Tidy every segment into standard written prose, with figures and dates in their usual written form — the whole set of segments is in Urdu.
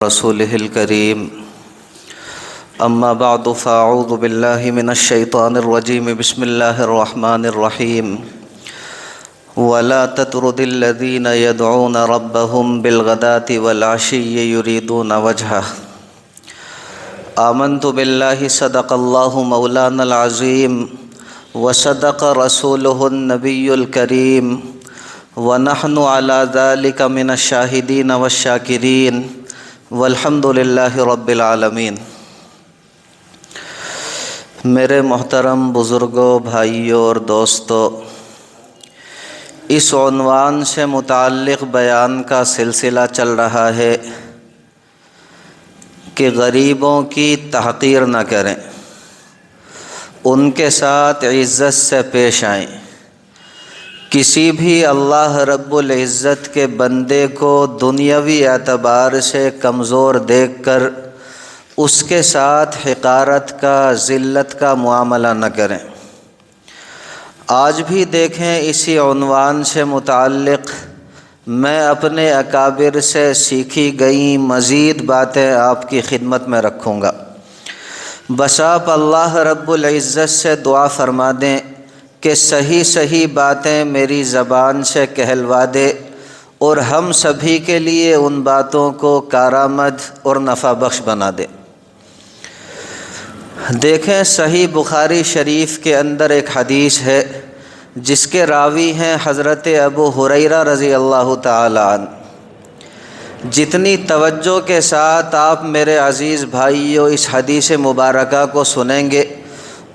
رسوله الكريم أما بعد فأعوذ بالله من الشيطان الرجيم بسم الله الرحمن الرحيم ولا تطرد الذين يدعون ربهم بالغداة والعشي يريدون وجهه آمنت بالله صدق الله مولانا العظيم وصدق رسوله النبي الكريم ونحن على ذلك من الشاهدين والشاكرين والحمد للہ رب العالمین۔ میرے محترم بزرگوں، بھائیوں اور دوستوں، اس عنوان سے متعلق بیان کا سلسلہ چل رہا ہے کہ غریبوں کی تحقیر نہ کریں، ان کے ساتھ عزت سے پیش آئیں۔ کسی بھی اللہ رب العزت کے بندے کو دنیاوی اعتبار سے کمزور دیکھ کر اس کے ساتھ حقارت کا، ذلت کا معاملہ نہ کریں۔ آج بھی دیکھیں، اسی عنوان سے متعلق میں اپنے اکابر سے سیکھی گئی مزید باتیں آپ کی خدمت میں رکھوں گا۔ بس آپ اللہ رب العزت سے دعا فرما دیں کہ صحیح باتیں میری زبان سے کہلوا دے اور ہم سبھی کے لیے ان باتوں کو کارآمد اور نفع بخش بنا دے۔ دیکھیں، صحیح بخاری شریف کے اندر ایک حدیث ہے جس کے راوی ہیں حضرت ابو ہریرہ رضی اللہ تعالی عنہ۔ جتنی توجہ کے ساتھ آپ میرے عزیز بھائیوں اس حدیث مبارکہ کو سنیں گے،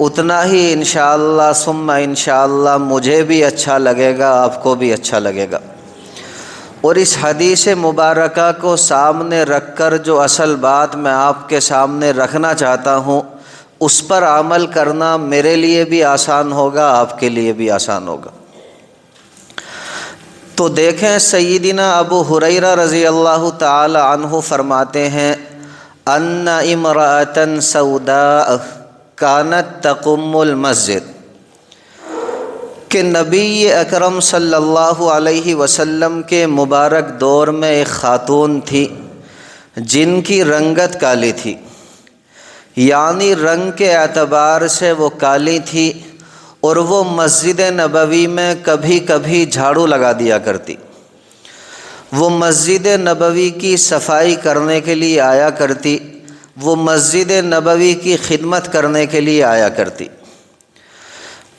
اتنا ہی انشاءاللہ ثم انشاءاللہ مجھے بھی اچھا لگے گا، آپ کو بھی اچھا لگے گا۔ اور اس حدیث مبارکہ کو سامنے رکھ کر جو اصل بات میں آپ کے سامنے رکھنا چاہتا ہوں، اس پر عمل کرنا میرے لیے بھی آسان ہوگا، آپ کے لیے بھی آسان ہوگا۔ تو دیکھیں، سیدنا ابو ہریرہ رضی اللہ تعالی عنہ فرماتے ہیں ان امرأة سوداء کانت تقم المسجد، کہ نبی اکرم صلی اللہ علیہ وسلم کے مبارک دور میں ایک خاتون تھی جن کی رنگت کالی تھی، یعنی رنگ کے اعتبار سے وہ کالی تھی، اور وہ مسجد نبوی میں کبھی کبھی جھاڑو لگا دیا کرتی۔ وہ مسجد نبوی کی صفائی کرنے کے لیے آیا کرتی، وہ مسجد نبوی کی خدمت کرنے کے لیے آیا کرتی۔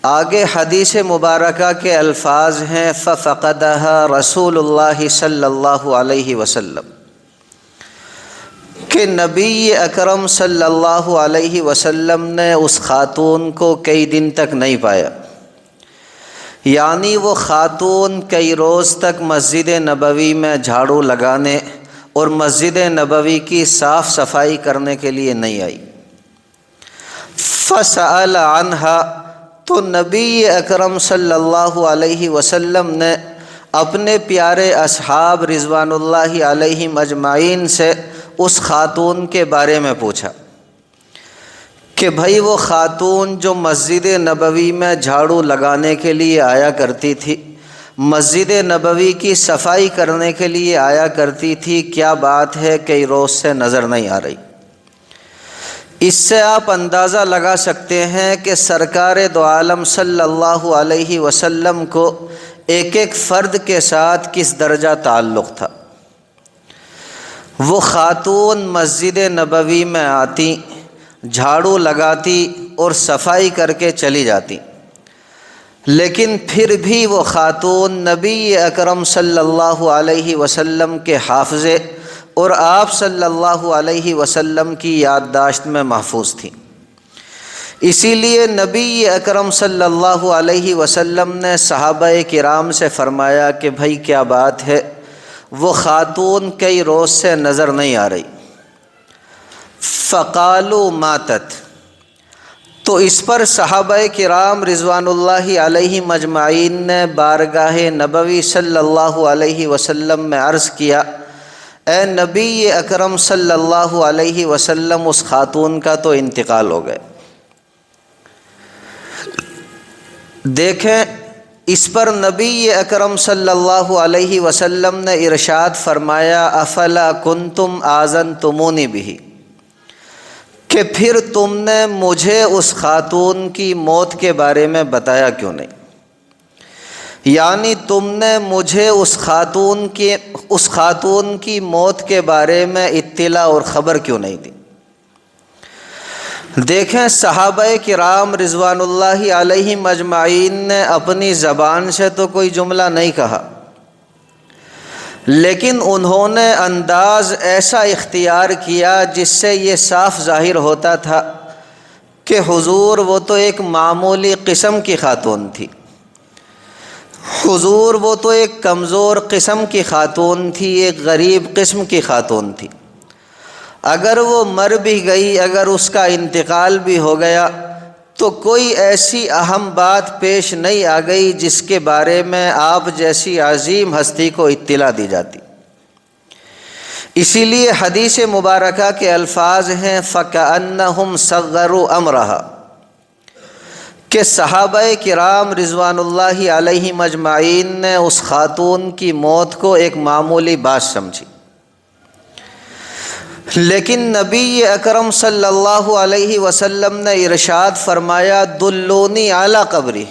آگے حدیث مبارکہ کے الفاظ ہیں فَفَقَدَهَا رسول اللہ صلی اللہ علیہ وسلم، کہ نبی اکرم صلی اللہ علیہ وسلم نے اس خاتون کو کئی دن تک نہیں پایا، یعنی وہ خاتون کئی روز تک مسجد نبوی میں جھاڑو لگانے اور مسجد نبوی کی صاف صفائی کرنے کے لیے نہیں آئی۔ فَسَأَلَ عَنْهَا، تو نبی اکرم صلی اللہ علیہ وسلم نے اپنے پیارے اصحاب رضوان اللہ علیہم اجمعین سے اس خاتون کے بارے میں پوچھا کہ بھئی وہ خاتون جو مسجد نبوی میں جھاڑو لگانے کے لیے آیا کرتی تھی، مسجد نبوی کی صفائی کرنے کے لیے آیا کرتی تھی، کیا بات ہے کئی روز سے نظر نہیں آ رہی؟ اس سے آپ اندازہ لگا سکتے ہیں کہ سرکار دو عالم صلی اللہ علیہ وسلم کو ایک ایک فرد کے ساتھ کس درجہ تعلق تھا۔ وہ خاتون مسجد نبوی میں آتی، جھاڑو لگاتی اور صفائی کر کے چلی جاتی، لیکن پھر بھی وہ خاتون نبی اکرم صلی اللہ علیہ وسلم کے حافظے اور آپ صلی اللہ علیہ وسلم کی یادداشت میں محفوظ تھی۔ اسی لیے نبی اکرم صلی اللہ علیہ وسلم نے صحابہ کرام سے فرمایا کہ بھائی کیا بات ہے، وہ خاتون کئی روز سے نظر نہیں آ رہی۔ فقالوا ماتت، تو اس پر صحابہ کرام رضوان اللہ علیہ مجمعین نے بارگاہ نبوی صلی اللہ علیہ وسلم میں عرض کیا، اے نبی اکرم صلی اللہ علیہ وسلم، اس خاتون کا تو انتقال ہو گیا۔ دیکھیں، اس پر نبی اکرم صلی اللہ علیہ وسلم نے ارشاد فرمایا افلا کنتم آذنتمونی بہ، کہ پھر تم نے مجھے اس خاتون کی موت کے بارے میں بتایا کیوں نہیں؟ یعنی تم نے مجھے اس خاتون کی موت کے بارے میں اطلاع اور خبر کیوں نہیں دی؟ دیکھیں صحابہ کرام رضوان اللہ علیہم اجمعین نے اپنی زبان سے تو کوئی جملہ نہیں کہا، لیکن انہوں نے انداز ایسا اختیار کیا جس سے یہ صاف ظاہر ہوتا تھا کہ حضور وہ تو ایک معمولی قسم کی خاتون تھی، حضور وہ تو ایک کمزور قسم کی خاتون تھی، ایک غریب قسم کی خاتون تھی۔ اگر وہ مر بھی گئی، اگر اس کا انتقال بھی ہو گیا تو کوئی ایسی اہم بات پیش نہیں آ گئی جس کے بارے میں آپ جیسی عظیم ہستی کو اطلاع دی جاتی۔ اسی لیے حدیث مبارکہ کے الفاظ ہیں فَكَأَنَّهُمْ صَغَّرُوا أَمْرَهَا، کہ صحابہ کرام رضوان اللہ علیہم اجمعین نے اس خاتون کی موت کو ایک معمولی بات سمجھی، لیکن نبی اکرم صلی اللہ علیہ وسلم نے ارشاد فرمایا دلونی اعلی قبری،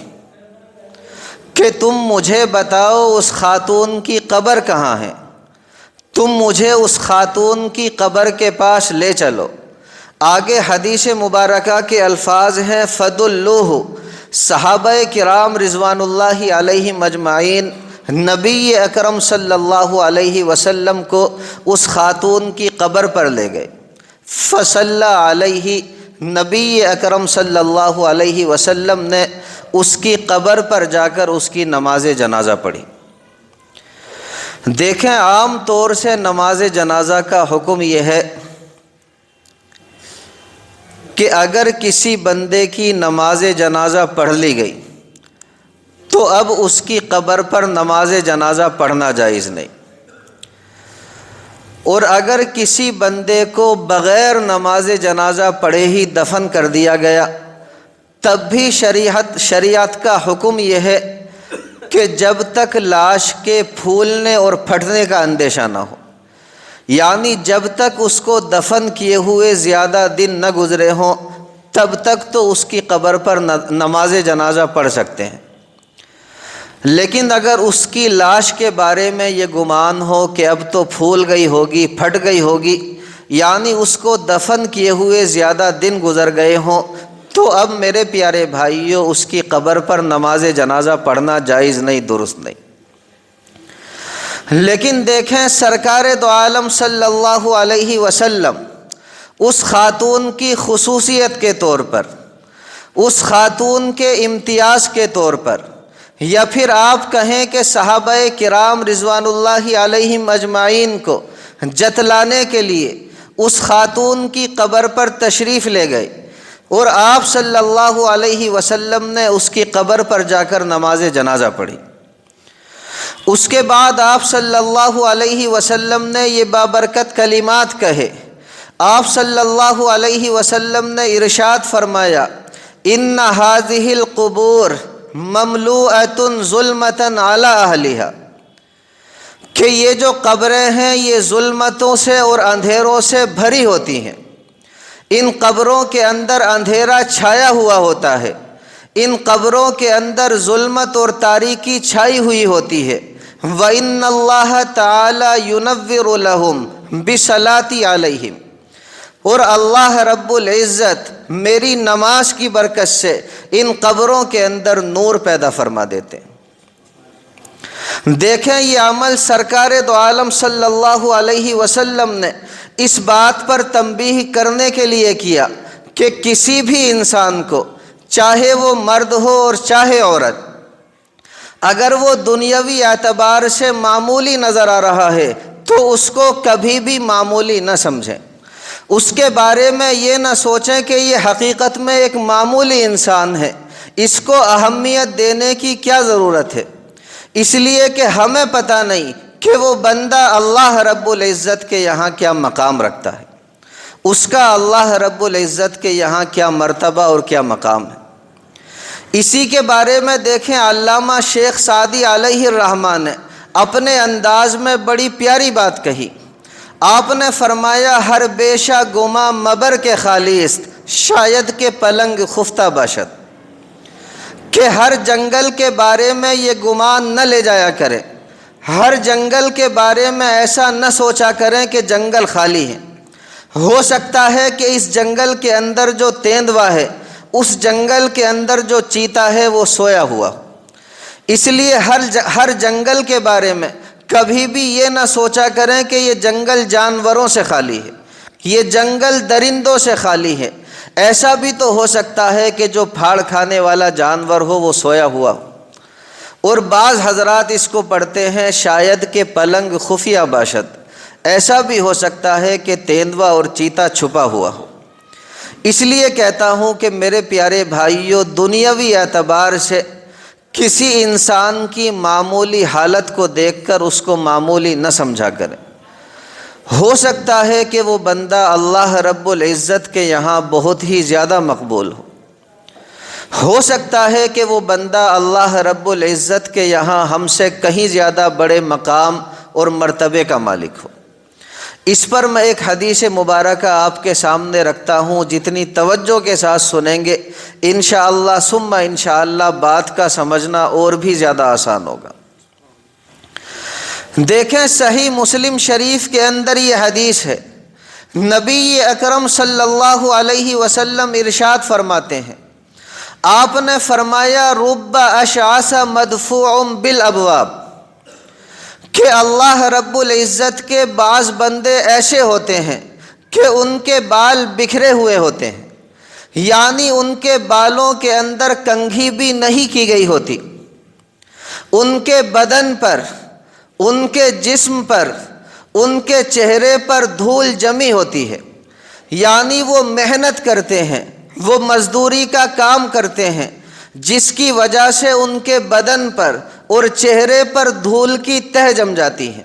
کہ تم مجھے بتاؤ اس خاتون کی قبر کہاں ہے، تم مجھے اس خاتون کی قبر کے پاس لے چلو۔ آگے حدیث مبارکہ کے الفاظ ہیں فدلوہ، صحابہ کرام رضوان اللہ علیہم اجمعین نبی اکرم صلی اللہ علیہ وسلم کو اس خاتون کی قبر پر لے گئے، فصلی علیہ، نبی اکرم صلی اللہ علیہ وسلم نے اس کی قبر پر جا کر اس کی نماز جنازہ پڑھی۔ دیکھیں عام طور سے نماز جنازہ کا حکم یہ ہے کہ اگر کسی بندے کی نماز جنازہ پڑھ لی گئی تو اب اس کی قبر پر نماز جنازہ پڑھنا جائز نہیں، اور اگر کسی بندے کو بغیر نماز جنازہ پڑھے ہی دفن کر دیا گیا تب بھی شریعت کا حکم یہ ہے کہ جب تک لاش کے پھولنے اور پھٹنے کا اندیشہ نہ ہو، یعنی جب تک اس کو دفن کیے ہوئے زیادہ دن نہ گزرے ہوں تب تک تو اس کی قبر پر نماز جنازہ پڑھ سکتے ہیں۔ لیکن اگر اس کی لاش کے بارے میں یہ گمان ہو کہ اب تو پھول گئی ہوگی، پھٹ گئی ہوگی، یعنی اس کو دفن کیے ہوئے زیادہ دن گزر گئے ہوں، تو اب میرے پیارے بھائیوں اس کی قبر پر نماز جنازہ پڑھنا جائز نہیں، درست نہیں۔ لیکن دیکھیں سرکار دو عالم صلی اللہ علیہ وسلم اس خاتون کی خصوصیت کے طور پر، اس خاتون کے امتیاز کے طور پر، یا پھر آپ کہیں کہ صحابہ کرام رضوان اللہ علیہم اجمعین کو جتلانے کے لیے اس خاتون کی قبر پر تشریف لے گئے اور آپ صلی اللہ علیہ وسلم نے اس کی قبر پر جا کر نماز جنازہ پڑھی۔ اس کے بعد آپ صلی اللہ علیہ وسلم نے یہ بابرکت کلمات کہے۔ آپ صلی اللہ علیہ وسلم نے ارشاد فرمایا ان هذه القبور مملوءۃ ظلمۃ علی اہلھا، کہ یہ جو قبریں ہیں یہ ظلمتوں سے اور اندھیروں سے بھری ہوتی ہیں، ان قبروں کے اندر اندھیرا چھایا ہوا ہوتا ہے، ان قبروں کے اندر ظلمت اور تاریکی چھائی ہوئی ہوتی ہے۔ وَإِنَّ اللَّهَ تَعَالَى يُنَوِّرُ لَهُمْ بِصَلَاةِ عَلَيْهِمْ، اور اللہ رب العزت میری نماز کی برکت سے ان قبروں کے اندر نور پیدا فرما دیتے ہیں۔ دیکھیں یہ عمل سرکار دو عالم صلی اللہ علیہ وسلم نے اس بات پر تنبیہ کرنے کے لیے کیا کہ کسی بھی انسان کو، چاہے وہ مرد ہو اور چاہے عورت، اگر وہ دنیاوی اعتبار سے معمولی نظر آ رہا ہے تو اس کو کبھی بھی معمولی نہ سمجھیں، اس کے بارے میں یہ نہ سوچیں کہ یہ حقیقت میں ایک معمولی انسان ہے، اس کو اہمیت دینے کی کیا ضرورت ہے، اس لیے کہ ہمیں پتہ نہیں کہ وہ بندہ اللہ رب العزت کے یہاں کیا مقام رکھتا ہے، اس کا اللہ رب العزت کے یہاں کیا مرتبہ اور کیا مقام ہے۔ اسی کے بارے میں دیکھیں علامہ شیخ سعدی علیہ الرحمہ نے اپنے انداز میں بڑی پیاری بات کہی۔ آپ نے فرمایا ہر بیشہ گما مبر کے خالیست، شاید کہ پلنگ خفتہ باشد، کہ ہر جنگل کے بارے میں یہ گمان نہ لے جایا کریں، ہر جنگل کے بارے میں ایسا نہ سوچا کریں کہ جنگل خالی ہے، ہو سکتا ہے کہ اس جنگل کے اندر جو تیندوا ہے، اس جنگل کے اندر جو چیتا ہے وہ سویا ہوا ہو۔ اس لیے ہر جنگل کے بارے میں کبھی بھی یہ نہ سوچا کریں کہ یہ جنگل جانوروں سے خالی ہے، یہ جنگل درندوں سے خالی ہے۔ ایسا بھی تو ہو سکتا ہے کہ جو پھاڑ کھانے والا جانور ہو وہ سویا ہوا ہو۔ اور بعض حضرات اس کو پڑھتے ہیں شاید کہ پلنگ خفیہ باشد، ایسا بھی ہو سکتا ہے کہ تیندوا اور چیتا چھپا ہوا ہو۔ اس لیے کہتا ہوں کہ میرے پیارے بھائیوں، دنیاوی اعتبار سے کسی انسان کی معمولی حالت کو دیکھ کر اس کو معمولی نہ سمجھا کریں۔ ہو سکتا ہے کہ وہ بندہ اللہ رب العزت کے یہاں بہت ہی زیادہ مقبول ہو سکتا ہے کہ وہ بندہ اللہ رب العزت کے یہاں ہم سے کہیں زیادہ بڑے مقام اور مرتبے کا مالک ہو۔ اس پر میں ایک حدیث مبارکہ آپ کے سامنے رکھتا ہوں، جتنی توجہ کے ساتھ سنیں گے انشاءاللہ ثم انشاءاللہ بات کا سمجھنا اور بھی زیادہ آسان ہوگا۔ دیکھیں صحیح مسلم شریف کے اندر یہ حدیث ہے، نبی اکرم صلی اللہ علیہ وسلم ارشاد فرماتے ہیں، آپ نے فرمایا رب اشعث مدفوع بالابواب، کہ اللہ رب العزت کے بعض بندے ایسے ہوتے ہیں کہ ان کے بال بکھرے ہوئے ہوتے ہیں، یعنی ان کے بالوں کے اندر کنگھی بھی نہیں کی گئی ہوتی، ان کے بدن پر، ان کے جسم پر، ان کے چہرے پر دھول جمی ہوتی ہے، یعنی وہ محنت کرتے ہیں، وہ مزدوری کا کام کرتے ہیں، جس کی وجہ سے ان کے بدن پر اور چہرے پر دھول کی تہ جم جاتی ہے۔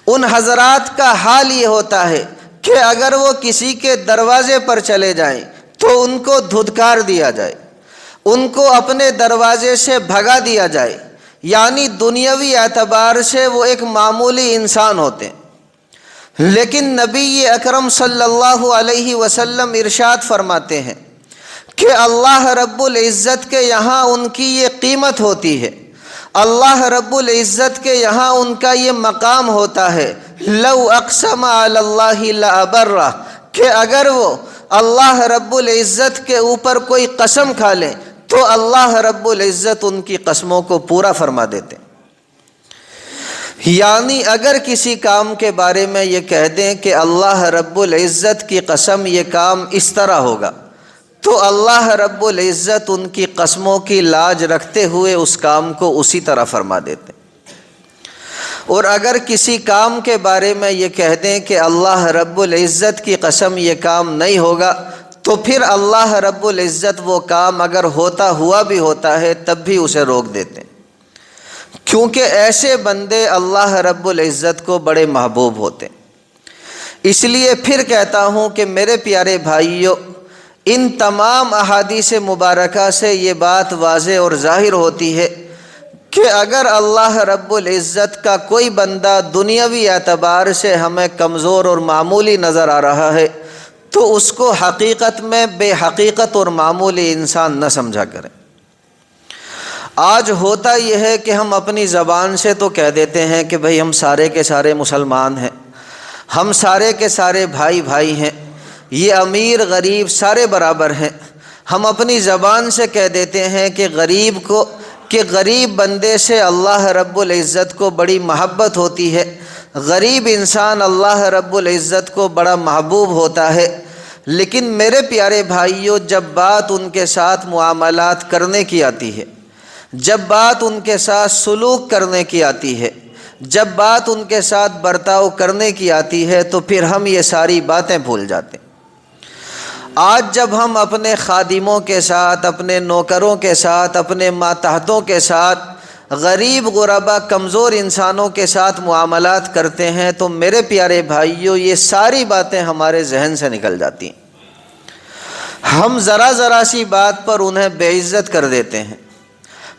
ان حضرات کا حال یہ ہوتا ہے کہ اگر وہ کسی کے دروازے پر چلے جائیں تو ان کو دھتکار دیا جائے، ان کو اپنے دروازے سے بھگا دیا جائے، یعنی دنیاوی اعتبار سے وہ ایک معمولی انسان ہوتے ہیں۔ لیکن نبی اکرم صلی اللہ علیہ وسلم ارشاد فرماتے ہیں کہ اللہ رب العزت کے یہاں ان کی یہ قیمت ہوتی ہے، اللہ رب العزت کے یہاں ان کا یہ مقام ہوتا ہے، لو اقسم علی اللہ لابرہ، کہ اگر وہ اللہ رب العزت کے اوپر کوئی قسم کھا لیں تو اللہ رب العزت ان کی قسموں کو پورا فرما دیتے ہیں۔ یعنی اگر کسی کام کے بارے میں یہ کہہ دیں کہ اللہ رب العزت کی قسم یہ کام اس طرح ہوگا، تو اللہ رب العزت ان کی قسموں کی لاج رکھتے ہوئے اس کام کو اسی طرح فرما دیتے ہیں۔ اور اگر کسی کام کے بارے میں یہ کہہ دیں کہ اللہ رب العزت کی قسم یہ کام نہیں ہوگا، تو پھر اللہ رب العزت وہ کام اگر ہوتا ہوا بھی ہوتا ہے تب بھی اسے روک دیتے ہیں، کیونکہ ایسے بندے اللہ رب العزت کو بڑے محبوب ہوتے ہیں۔ اس لیے پھر کہتا ہوں کہ میرے پیارے بھائیوں، ان تمام احادیث مبارکہ سے یہ بات واضح اور ظاہر ہوتی ہے کہ اگر اللہ رب العزت کا کوئی بندہ دنیاوی اعتبار سے ہمیں کمزور اور معمولی نظر آ رہا ہے تو اس کو حقیقت میں بے حقیقت اور معمولی انسان نہ سمجھا کریں۔ آج ہوتا یہ ہے کہ ہم اپنی زبان سے تو کہہ دیتے ہیں کہ بھئی ہم سارے کے سارے مسلمان ہیں، ہم سارے کے سارے بھائی بھائی ہیں، یہ امیر غریب سارے برابر ہیں۔ ہم اپنی زبان سے کہہ دیتے ہیں کہ غریب بندے سے اللہ رب العزت کو بڑی محبت ہوتی ہے، غریب انسان اللہ رب العزت کو بڑا محبوب ہوتا ہے۔ لیکن میرے پیارے بھائیوں، جب بات ان کے ساتھ معاملات کرنے کی آتی ہے، جب بات ان کے ساتھ سلوک کرنے کی آتی ہے، جب بات ان کے ساتھ برتاؤ کرنے کی آتی ہے تو پھر ہم یہ ساری باتیں بھول جاتے ہیں۔ آج جب ہم اپنے خادموں کے ساتھ، اپنے نوکروں کے ساتھ، اپنے ماتحتوں کے ساتھ، غریب غربا کمزور انسانوں کے ساتھ معاملات کرتے ہیں تو میرے پیارے بھائیوں یہ ساری باتیں ہمارے ذہن سے نکل جاتی ہیں۔ ہم ذرا سی بات پر انہیں بے عزت کر دیتے ہیں،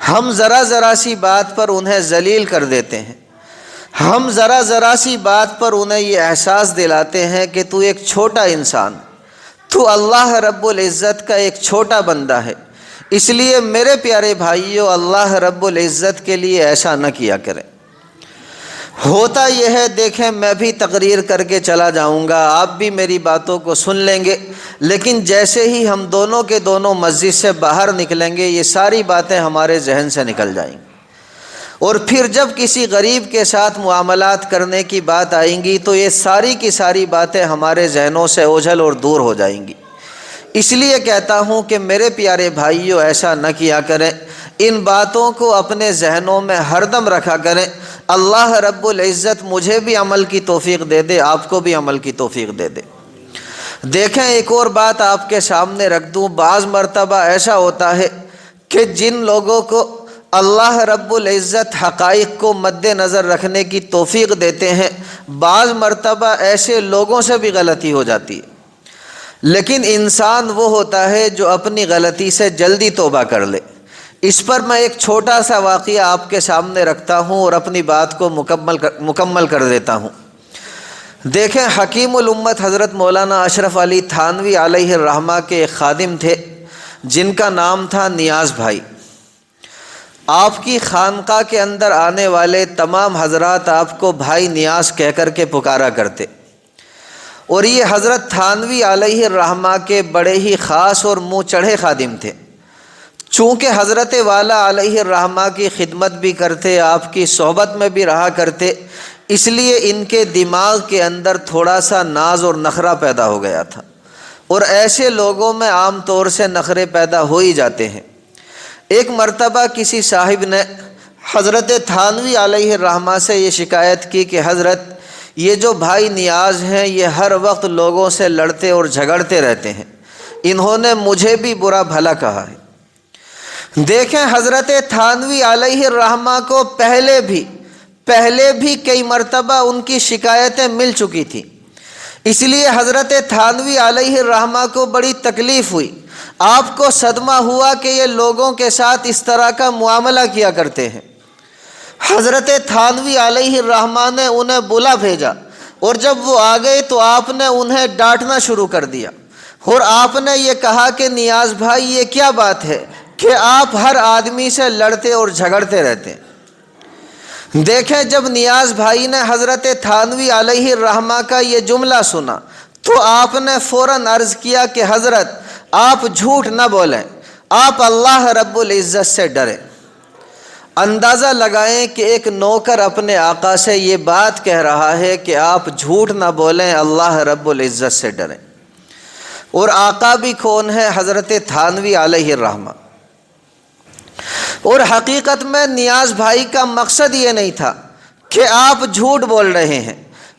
ہم ذرا سی بات پر انہیں ذلیل کر دیتے ہیں، ہم ذرا سی بات پر انہیں یہ احساس دلاتے ہیں کہ تو ایک چھوٹا انسان، تو اللہ رب العزت کا ایک چھوٹا بندہ ہے۔ اس لیے میرے پیارے بھائیوں، اللہ رب العزت کے لیے ایسا نہ کیا کریں۔ ہوتا یہ ہے، دیکھیں میں بھی تقریر کر کے چلا جاؤں گا، آپ بھی میری باتوں کو سن لیں گے، لیکن جیسے ہی ہم دونوں کے دونوں مسجد سے باہر نکلیں گے یہ ساری باتیں ہمارے ذہن سے نکل جائیں گی، اور پھر جب کسی غریب کے ساتھ معاملات کرنے کی بات آئیں گی تو یہ ساری کی ساری باتیں ہمارے ذہنوں سے اوجھل اور دور ہو جائیں گی۔ اس لیے کہتا ہوں کہ میرے پیارے بھائیوں ایسا نہ کیا کریں، ان باتوں کو اپنے ذہنوں میں ہر دم رکھا کریں۔ اللہ رب العزت مجھے بھی عمل کی توفیق دے دے، آپ کو بھی عمل کی توفیق دے دے۔ دیکھیں ایک اور بات آپ کے سامنے رکھ دوں، بعض مرتبہ ایسا ہوتا ہے کہ جن لوگوں کو اللہ رب العزت حقائق کو مد نظر رکھنے کی توفیق دیتے ہیں، بعض مرتبہ ایسے لوگوں سے بھی غلطی ہو جاتی ہے، لیکن انسان وہ ہوتا ہے جو اپنی غلطی سے جلدی توبہ کر لے۔ اس پر میں ایک چھوٹا سا واقعہ آپ کے سامنے رکھتا ہوں اور اپنی بات کو مکمل کر دیتا ہوں۔ دیکھیں حکیم الامت حضرت مولانا اشرف علی تھانوی علیہ الرحمہ کے ایک خادم تھے جن کا نام تھا نیاز بھائی۔ آپ کی خانقاہ کے اندر آنے والے تمام حضرات آپ کو بھائی نیاز کہہ کر کے پکارا کرتے، اور یہ حضرت تھانوی علیہ الرحمہ کے بڑے ہی خاص اور منہ چڑھے خادم تھے۔ چونکہ حضرت والا علیہ الرحمہ کی خدمت بھی کرتے، آپ کی صحبت میں بھی رہا کرتے، اس لیے ان کے دماغ کے اندر تھوڑا سا ناز اور نخرہ پیدا ہو گیا تھا، اور ایسے لوگوں میں عام طور سے نخرے پیدا ہو ہی جاتے ہیں۔ ایک مرتبہ کسی صاحب نے حضرت تھانوی علیہ الرحمہ سے یہ شکایت کی کہ حضرت یہ جو بھائی نیاز ہیں یہ ہر وقت لوگوں سے لڑتے اور جھگڑتے رہتے ہیں، انہوں نے مجھے بھی برا بھلا کہا ہے۔ دیکھیں حضرت تھانوی علیہ الرحمہ کو پہلے بھی کئی مرتبہ ان کی شکایتیں مل چکی تھیں، اس لیے حضرت تھانوی علیہ الرحمہ کو بڑی تکلیف ہوئی، آپ کو صدمہ ہوا کہ یہ لوگوں کے ساتھ اس طرح کا معاملہ کیا کرتے ہیں۔ حضرت تھانوی علیہ الرحمہ نے انہیں بلا بھیجا، اور جب وہ آ گئے تو آپ نے انہیں ڈانٹنا شروع کر دیا، اور آپ نے یہ کہا کہ نیاز بھائی یہ کیا بات ہے کہ آپ ہر آدمی سے لڑتے اور جھگڑتے رہتے ہیں۔ دیکھیں جب نیاز بھائی نے حضرت تھانوی علیہ الرحمہ کا یہ جملہ سنا تو آپ نے فوراً عرض کیا کہ حضرت آپ جھوٹ نہ بولیں، آپ اللہ رب العزت سے ڈریں۔ اندازہ لگائیں کہ ایک نوکر اپنے آقا سے یہ بات کہہ رہا ہے کہ آپ جھوٹ نہ بولیں، اللہ رب العزت سے ڈریں، اور آقا بھی کون ہے؟ حضرت تھانوی علیہ الرحمہ۔ اور حقیقت میں نیاز بھائی کا مقصد یہ نہیں تھا کہ آپ جھوٹ بول رہے ہیں،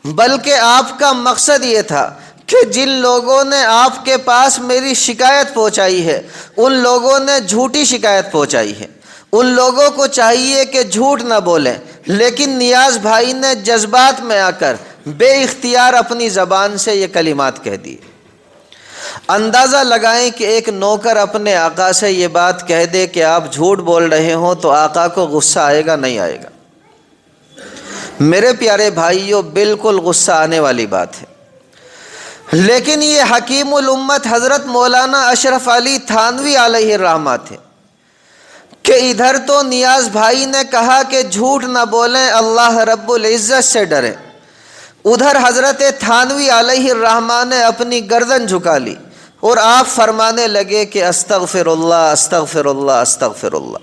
بلکہ آپ کا مقصد یہ تھا کہ جن لوگوں نے آپ کے پاس میری شکایت پہنچائی ہے ان لوگوں نے جھوٹی شکایت پہنچائی ہے، ان لوگوں کو چاہیے کہ جھوٹ نہ بولیں، لیکن نیاز بھائی نے جذبات میں آ کر بے اختیار اپنی زبان سے یہ کلمات کہہ دی۔ اندازہ لگائیں کہ ایک نوکر اپنے آقا سے یہ بات کہہ دے کہ آپ جھوٹ بول رہے ہوں تو آقا کو غصہ آئے گا نہیں آئے گا؟ میرے پیارے بھائیوں بالکل غصہ آنے والی بات ہے، لیکن یہ حکیم الامت حضرت مولانا اشرف علی تھانوی علیہ الرحمہ تھے کہ ادھر تو نیاز بھائی نے کہا کہ جھوٹ نہ بولیں، اللہ رب العزت سے ڈریں، ادھر حضرت تھانوی علیہ الرحمہ نے اپنی گردن جھکا لی اور آپ فرمانے لگے کہ استغفر اللہ استغفر اللہ استغفر اللہ،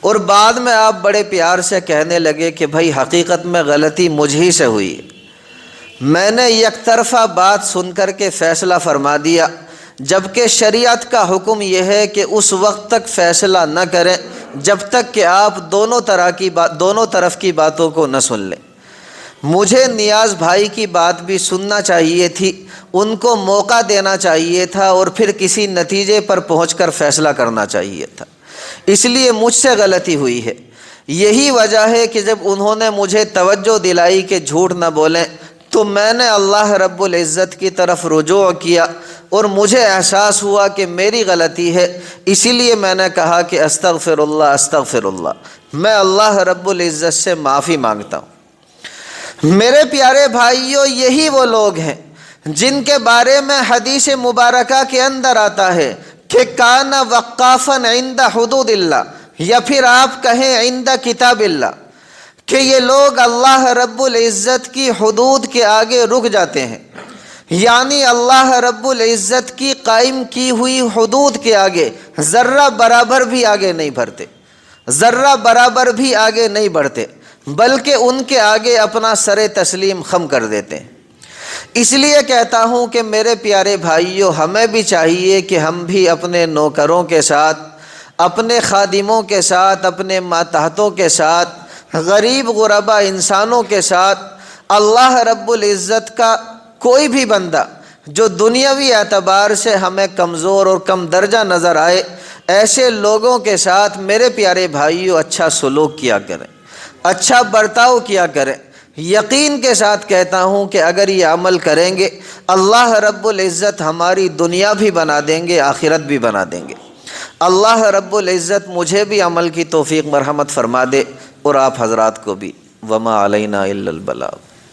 اور بعد میں آپ بڑے پیار سے کہنے لگے کہ بھائی حقیقت میں غلطی مجھ ہی سے ہوئی ہے، میں نے یک طرفہ بات سن کر کے فیصلہ فرما دیا، جبکہ شریعت کا حکم یہ ہے کہ اس وقت تک فیصلہ نہ کریں جب تک کہ آپ دونوں طرف کی باتوں کو نہ سن لیں۔ مجھے نیاز بھائی کی بات بھی سننا چاہیے تھی، ان کو موقع دینا چاہیے تھا، اور پھر کسی نتیجے پر پہنچ کر فیصلہ کرنا چاہیے تھا، اس لیے مجھ سے غلطی ہوئی ہے۔ یہی وجہ ہے کہ جب انہوں نے مجھے توجہ دلائی کہ جھوٹ نہ بولیں تو میں نے اللہ رب العزت کی طرف رجوع کیا، اور مجھے احساس ہوا کہ میری غلطی ہے، اسی لیے میں نے کہا کہ استغفر اللہ استغفر اللہ، میں اللہ رب العزت سے معافی مانگتا ہوں۔ میرے پیارے بھائیوں، یہی وہ لوگ ہیں جن کے بارے میں حدیث مبارکہ کے اندر آتا ہے کہ کان وقافا عند حدود اللہ، یا پھر آپ کہیں عند کتاب اللہ، کہ یہ لوگ اللہ رب العزت کی حدود کے آگے رک جاتے ہیں، یعنی اللہ رب العزت کی قائم کی ہوئی حدود کے آگے ذرہ برابر بھی آگے نہیں بڑھتے، ذرہ برابر بھی آگے نہیں بڑھتے، بلکہ ان کے آگے اپنا سر تسلیم خم کر دیتے ہیں۔ اس لیے کہتا ہوں کہ میرے پیارے بھائیوں، ہمیں بھی چاہیے کہ ہم بھی اپنے نوکروں کے ساتھ، اپنے خادموں کے ساتھ، اپنے ماتحتوں کے ساتھ، غریب غربا انسانوں کے ساتھ، اللہ رب العزت کا کوئی بھی بندہ جو دنیاوی اعتبار سے ہمیں کمزور اور کم درجہ نظر آئے، ایسے لوگوں کے ساتھ میرے پیارے بھائیوں اچھا سلوک کیا کریں، اچھا برتاؤ کیا کریں۔ یقین کے ساتھ کہتا ہوں کہ اگر یہ عمل کریں گے، اللہ رب العزت ہماری دنیا بھی بنا دیں گے، آخرت بھی بنا دیں گے۔ اللہ رب العزت مجھے بھی عمل کی توفیق مرحمت فرما دے، اور آپ حضرات کو بھی۔ وما علینا الا البلاغ۔